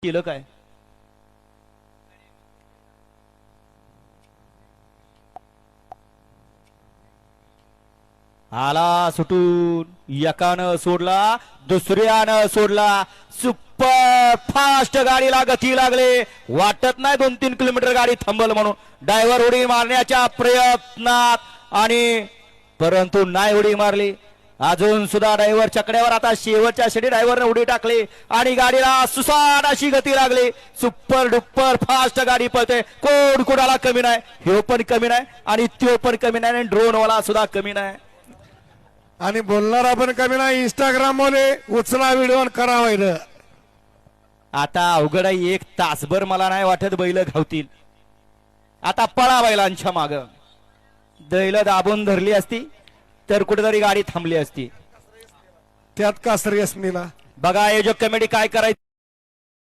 केलं काय? आला सुटून एकानं सोडला दुसऱ्यानं सोडला सुपर फास्ट गाडीला गती लागले वाटत नाही 2-3 किलोमीटर गाडी थांबल म्हणून ड्रायव्हर उडी मारण्याच्या प्रयत्नात आणि परंतु नाही उडी मारली अजून सुद्धा ड्रायव्हर चकड्यावर आता शेवटच्या शेडी ड्रायव्हरने उडी टाकली आणि गाडीला सुसाट अशी गती लागली सुपर डुपर फास्ट गाडी पळते कोण कोणाला कमी नाही हे पण कमी नाही आणि तो पण कमी नाही आणि ड्रोन वाला सुद्धा कमी नाही आणि बोलणारा पण कमी नाही इंस्टाग्राम मध्ये उचला व्हिडिओ करा वैर आता अवघड आहे 1 तासभर मला नाही वाटत बैल घावतील आता पळा बैलांच्या माग बैल दाबून धरली असती तर कुठेतरी गाडी थांबली असती त्यात कासरी असणीला बघा आयोजक कमिटी काय करायचं